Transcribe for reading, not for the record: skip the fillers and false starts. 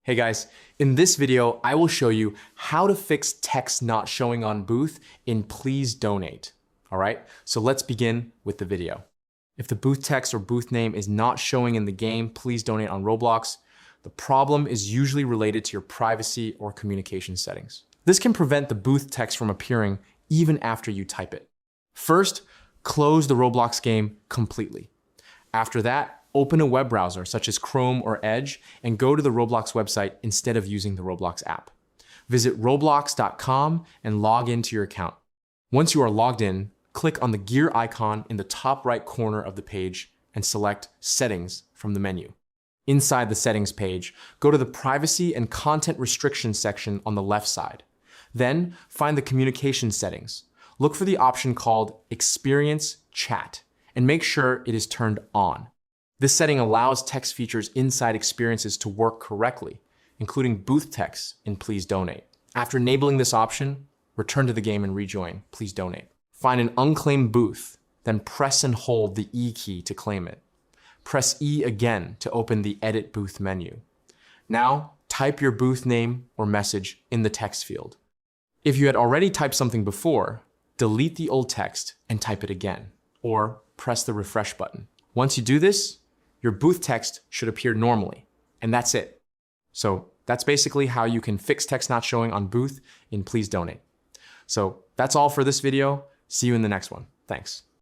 Hey guys, in this video, I will show you how to fix text not showing on booth in Please Donate. All right, so let's begin with the video. If the booth text or booth name is not showing in the game Please Donate on Roblox, the problem is usually related to your privacy or communication settings. This can prevent the booth text from appearing even after you type it. First, close the Roblox game completely. After that, open a web browser such as Chrome or Edge and go to the Roblox website instead of using the Roblox app. Visit roblox.com and log into your account. Once you are logged in, click on the gear icon in the top right corner of the page and select Settings from the menu. Inside the Settings page, go to the Privacy and Content Restrictions section on the left side. Then find the Communication settings. Look for the option called Experience Chat and make sure it is turned on. This setting allows text features inside experiences to work correctly, including booth text in Please Donate. After enabling this option, return to the game and rejoin Please Donate. Find an unclaimed booth, then press and hold the E key to claim it. Press E again to open the Edit Booth menu. Now, type your booth name or message in the text field. If you had already typed something before, delete the old text and type it again, or press the refresh button. Once you do this, your booth text should appear normally, and that's it. So that's basically how you can fix text not showing on booth in Please Donate. So that's all for this video. See you in the next one. Thanks.